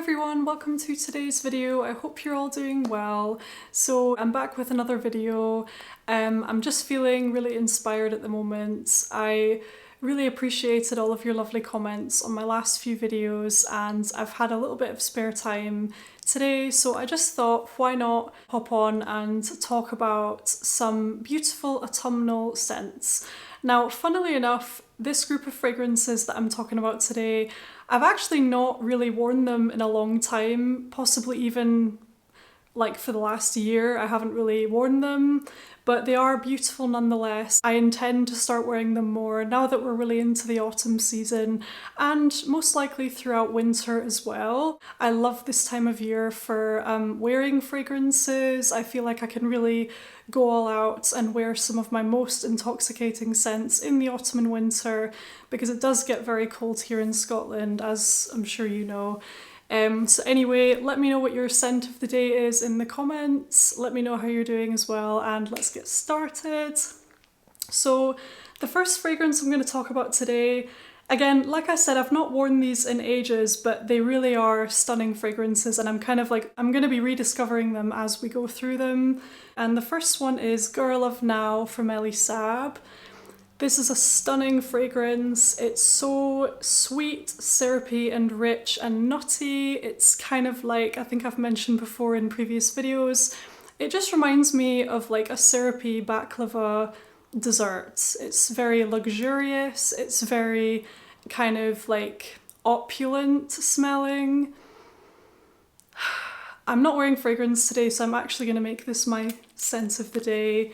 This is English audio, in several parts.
everyone, welcome to today's video. I hope you're all doing well. So I'm back with another video. I'm just feeling really inspired at the moment. I really appreciated all of your lovely comments on my last few videos, and I've had a little bit of spare time today, so I just thought, why not hop on and talk about some beautiful autumnal scents. Now, funnily enough, this group of fragrances that I'm talking about today, I've actually not really worn them in a long time, possibly even like for the last year. I haven't really worn them, but they are beautiful nonetheless. I intend to start wearing them more now that we're really into the autumn season, and most likely throughout winter as well. I love this time of year for wearing fragrances. I feel like I can really go all out and wear some of my most intoxicating scents in the autumn and winter, because it does get very cold here in Scotland, as I'm sure you know. So anyway, let me know what your scent of the day is in the comments. Let me know how you're doing as well, and let's get started. So the first fragrance I'm going to talk about today, again, like I said, I've not worn these in ages, but they really are stunning fragrances, and I'm going to be rediscovering them as we go through them. And the first one is Girl of Now from Elie Saab. This is a stunning fragrance. It's so sweet, syrupy and rich and nutty. It's kind of like, I think I've mentioned before in previous videos, it just reminds me of like a syrupy baklava dessert. It's very luxurious. It's very kind of like opulent smelling. I'm not wearing fragrance today, so I'm actually going to make this my scent of the day.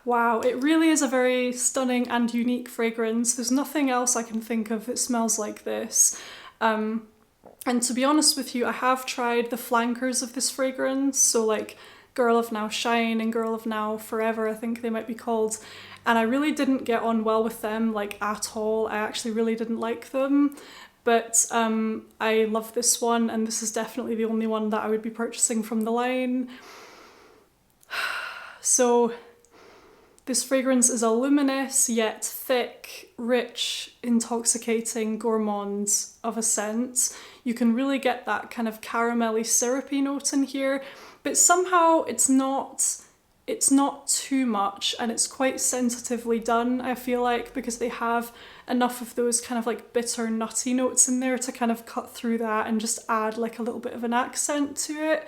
Wow, it really is a very stunning and unique fragrance. There's nothing else I can think of that smells like this. And to be honest with you, I have tried the flankers of this fragrance, so like Girl of Now Shine and Girl of Now Forever, I think they might be called, and I really didn't get on well with them, like at all. I actually really didn't like them. But I love this one, and this is definitely the only one that I would be purchasing from the line. So this fragrance is a luminous yet thick, rich, intoxicating gourmand of a scent. You can really get that kind of caramelly syrupy note in here, but somehow it's not too much, and it's quite sensitively done, I feel like, because they have enough of those kind of like bitter nutty notes in there to kind of cut through that and just add like a little bit of an accent to it.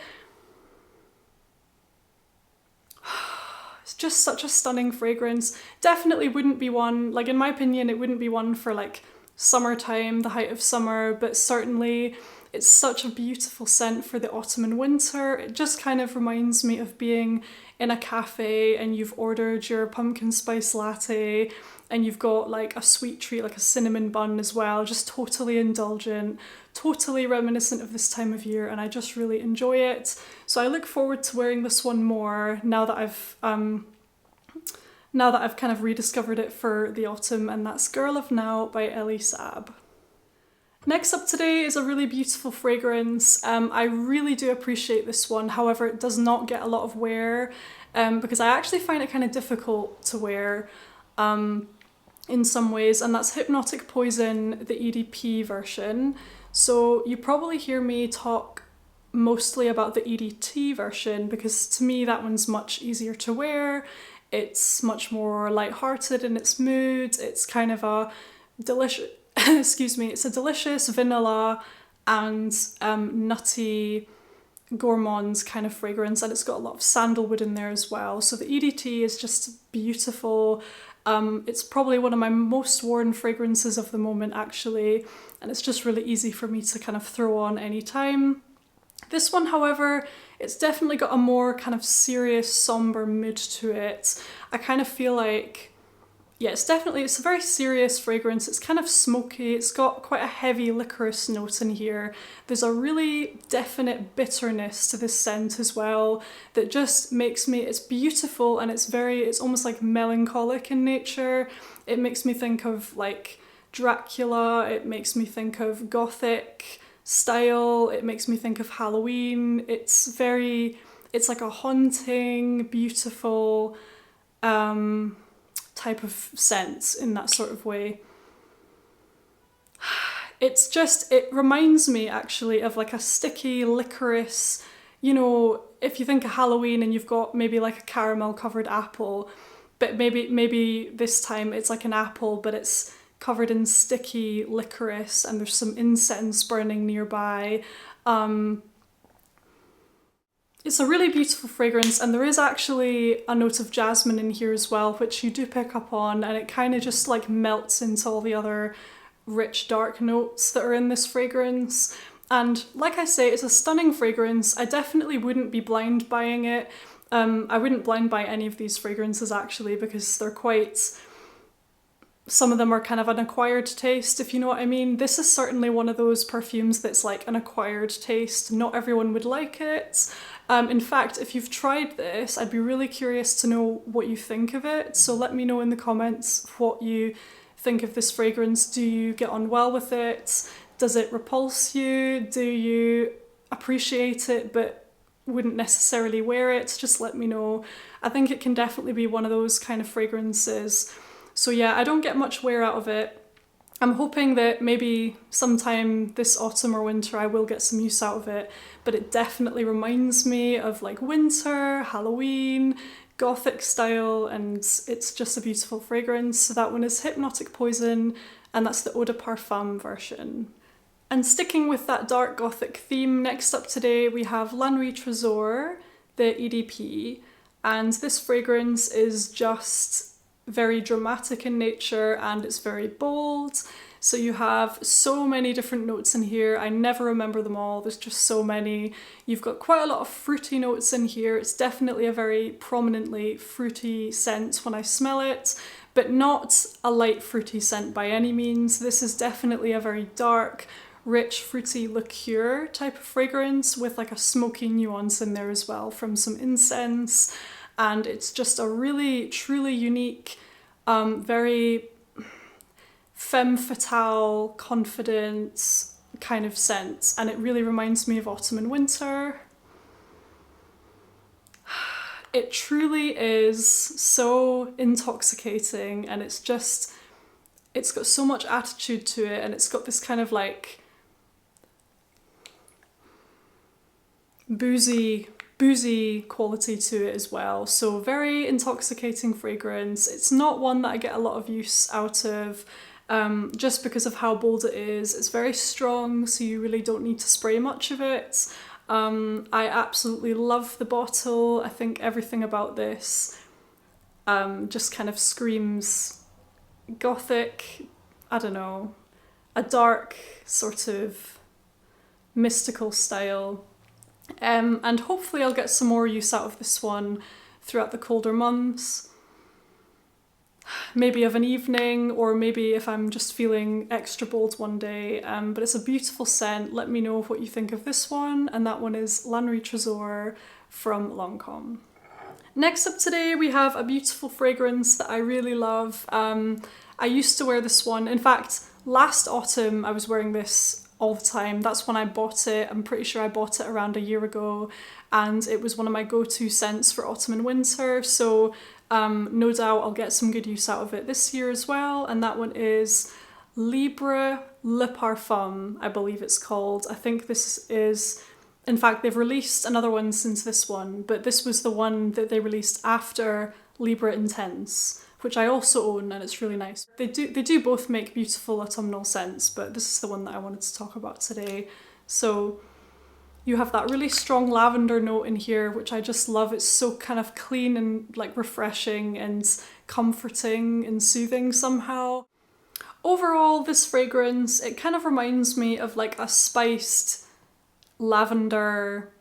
It's just such a stunning fragrance. Definitely wouldn't be one, like in my opinion, it wouldn't be one for like summertime, the height of summer, but certainly it's such a beautiful scent for the autumn and winter. It just kind of reminds me of being in a cafe and you've ordered your pumpkin spice latte and you've got like a sweet treat, like a cinnamon bun as well, just totally indulgent, totally reminiscent of this time of year, and I just really enjoy it. So I look forward to wearing this one more now that I've kind of rediscovered it for the autumn, and that's Girl of Now by Elie Saab. Next up today is a really beautiful fragrance. I really do appreciate this one, however it does not get a lot of wear, because I actually find it kind of difficult to wear in some ways, and that's Hypnotic Poison, the EDP version. So you probably hear me talk mostly about the EDT version, because to me that one's much easier to wear. It's much more lighthearted in its mood. It's kind of a delicious, excuse me, it's a delicious vanilla and nutty gourmand kind of fragrance, and it's got a lot of sandalwood in there as well. So the EDT is just beautiful. It's probably one of my most worn fragrances of the moment actually, and it's just really easy for me to kind of throw on anytime. This one, however, it's definitely got a more kind of serious, somber mood to it. I kind of feel like, yeah, it's a very serious fragrance. It's kind of smoky. It's got quite a heavy licorice note in here. There's a really definite bitterness to this scent as well that just makes me, it's beautiful, and it's almost like melancholic in nature. It makes me think of like Dracula. It makes me think of Gothic style. It makes me think of Halloween. It's like a haunting, beautiful, type of scent in that sort of way. It reminds me actually of like a sticky licorice, you know, if you think of Halloween and you've got maybe like a caramel covered apple, but maybe this time it's like an apple, but it's covered in sticky licorice and there's some incense burning nearby. It's a really beautiful fragrance, and there is actually a note of jasmine in here as well, which you do pick up on, and it kind of just like melts into all the other rich dark notes that are in this fragrance. And like I say, it's a stunning fragrance. I definitely wouldn't be blind buying it. I wouldn't blind buy any of these fragrances actually, because they're quite, some of them are kind of an acquired taste, if you know what I mean. This is certainly one of those perfumes that's like an acquired taste. Not everyone would like it. In fact, if you've tried this, I'd be really curious to know what you think of it. So let me know in the comments what you think of this fragrance. Do you get on well with it? Does it repulse you? Do you appreciate it but wouldn't necessarily wear it? Just let me know. I think it can definitely be one of those kind of fragrances. So yeah, I don't get much wear out of it. I'm hoping that maybe sometime this autumn or winter I will get some use out of it, but it definitely reminds me of like winter, Halloween, gothic style, and it's just a beautiful fragrance. So that one is Hypnotic Poison, and that's the Eau de Parfum version. And sticking with that dark gothic theme, next up today we have La Nuit Trésor, the EDP, and this fragrance is just very dramatic in nature and it's very bold. So you have so many different notes in here. I never remember them all. There's just so many. You've got quite a lot of fruity notes in here. It's definitely a very prominently fruity scent when I smell it, but not a light fruity scent by any means. This is definitely a very dark, rich, fruity liqueur type of fragrance with like a smoky nuance in there as well from some incense. And it's just a really, truly unique, very femme fatale, confident kind of scent. And it really reminds me of autumn and winter. It truly is so intoxicating, and it's got so much attitude to it, and it's got this kind of like boozy quality to it as well. So very intoxicating fragrance. It's not one that I get a lot of use out of just because of how bold it is. It's very strong, so you really don't need to spray much of it. I absolutely love the bottle. I think everything about this just kind of screams gothic, I don't know, a dark sort of mystical style. And hopefully I'll get some more use out of this one throughout the colder months. Maybe of an evening, or maybe if I'm just feeling extra bold one day. But it's a beautiful scent. Let me know what you think of this one. And that one is La Nuit Trésor from Lancôme. Next up today we have a beautiful fragrance that I really love. I used to wear this one. In fact, last autumn I was wearing this all the time. That's when I bought it. I'm pretty sure I bought it around a year ago, and it was one of my go-to scents for autumn and winter. So no doubt I'll get some good use out of it this year as well. And that one is Libre Le Parfum, I believe it's called. I think this is, in fact, they've released another one since this one, but this was the one that they released after Libre Intense, which I also own, and it's really nice. They do both make beautiful autumnal scents, but this is the one that I wanted to talk about today. So you have that really strong lavender note in here, which I just love. It's so kind of clean and like refreshing and comforting and soothing somehow. Overall, this fragrance, it kind of reminds me of like a spiced lavender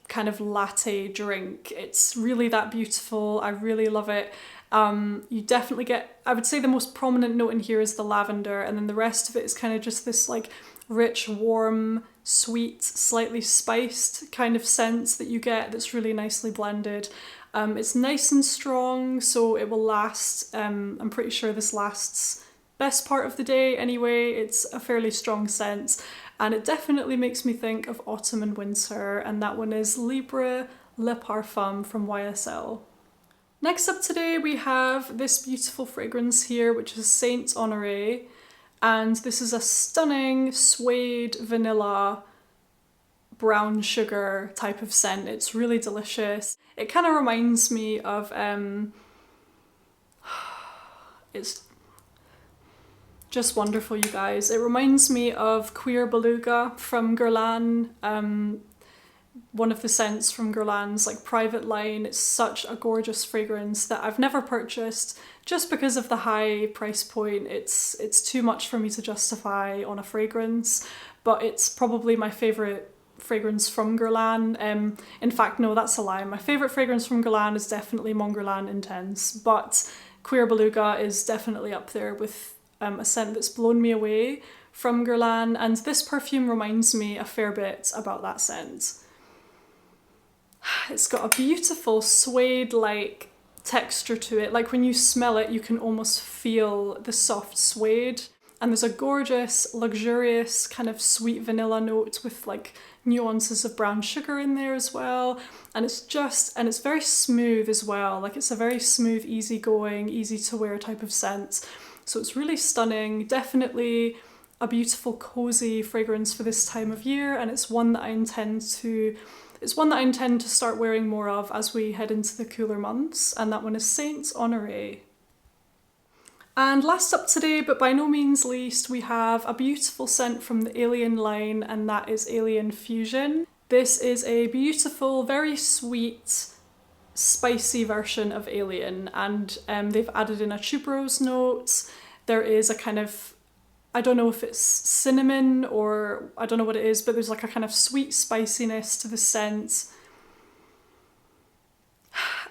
kind of latte drink. It's really that beautiful. I really love it. You definitely get, I would say the most prominent note in here is the lavender, and then the rest of it is kind of just this like rich, warm, sweet, slightly spiced kind of scent that you get that's really nicely blended. It's nice and strong, so it will last. I'm pretty sure this lasts best part of the day anyway. It's a fairly strong scent, and it definitely makes me think of autumn and winter, and that one is Libre Le Parfum from YSL. Next up today we have this beautiful fragrance here, which is Saint Honoré, And this is a stunning suede vanilla brown sugar type of scent. It's really delicious. It kind of reminds me of, it's just wonderful, you guys. It reminds me of Queer Beluga from Guerlain, one of the scents from Guerlain's like private line. It's such a gorgeous fragrance that I've never purchased just because of the high price point. It's too much for me to justify on a fragrance, but it's probably my favourite fragrance from Guerlain. In fact, no, that's a lie. My favourite fragrance from Guerlain is definitely Mon Guerlain Intense, but Queer Beluga is definitely up there with a scent that's blown me away from Guerlain, and this perfume reminds me a fair bit about that scent. It's got a beautiful suede-like texture to it. Like when you smell it, you can almost feel the soft suede. And there's a gorgeous, luxurious kind of sweet vanilla note with like nuances of brown sugar in there as well. And it's very smooth as well. Like it's a very smooth, easygoing, easy to wear type of scent. So it's really stunning. Definitely a beautiful, cozy fragrance for this time of year. And it's one that I intend to start wearing more of as we head into the cooler months, and that one is Saint Honoré. And last up today, but by no means least, we have a beautiful scent from the Alien line, and that is Alien Fusion. This is a beautiful, very sweet, spicy version of Alien, and they've added in a tuberose note. There is a kind of, I don't know if it's cinnamon or I don't know what it is, but there's like a kind of sweet spiciness to the scent.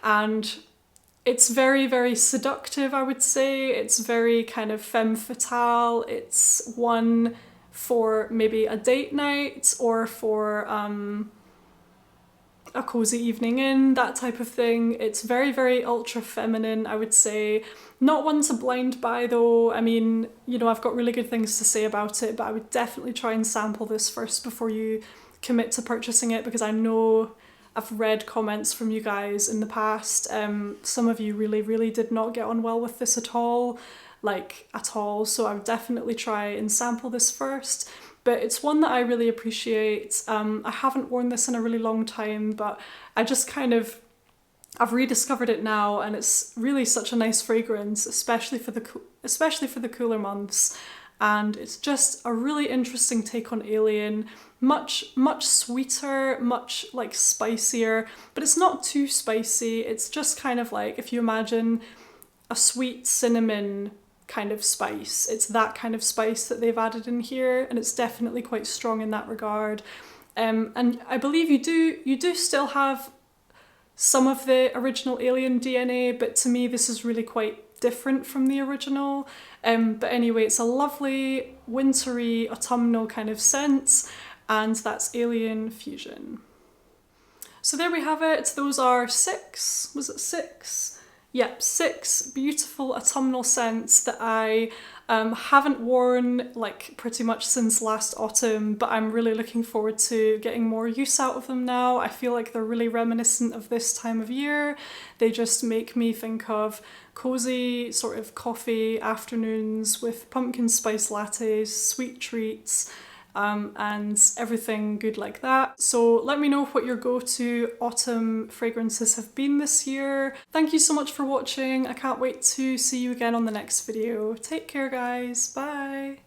And it's very, very seductive, I would say. It's very kind of femme fatale. It's one for maybe a date night or for a cozy evening in, that type of thing. It's very, very ultra feminine, I would say. Not one to blind buy though. I mean, you know, I've got really good things to say about it, but I would definitely try and sample this first before you commit to purchasing it, because I know I've read comments from you guys in the past. Some of you really, really did not get on well with this at all, like at all. So I would definitely try and sample this first. But it's one that I really appreciate. I haven't worn this in a really long time, but I've rediscovered it now, and it's really such a nice fragrance, especially for the cooler months. And it's just a really interesting take on Alien. Much sweeter, much like spicier, but it's not too spicy. It's just kind of like, if you imagine a sweet cinnamon kind of spice, it's that kind of spice that they've added in here, and it's definitely quite strong in that regard. And I believe you do still have some of the original Alien DNA, but to me this is really quite different from the original. But anyway, it's a lovely wintry autumnal kind of scent, and that's Alien Fusion. So there we have it. Those are six, was it six? Yep, 6 beautiful autumnal scents that I haven't worn like pretty much since last autumn, but I'm really looking forward to getting more use out of them now. I feel like they're really reminiscent of this time of year. They just make me think of cozy sort of coffee afternoons with pumpkin spice lattes, sweet treats, and everything good like that. So let me know what your go-to autumn fragrances have been this year. Thank you so much for watching. I can't wait to see you again on the next video. Take care, guys. Bye.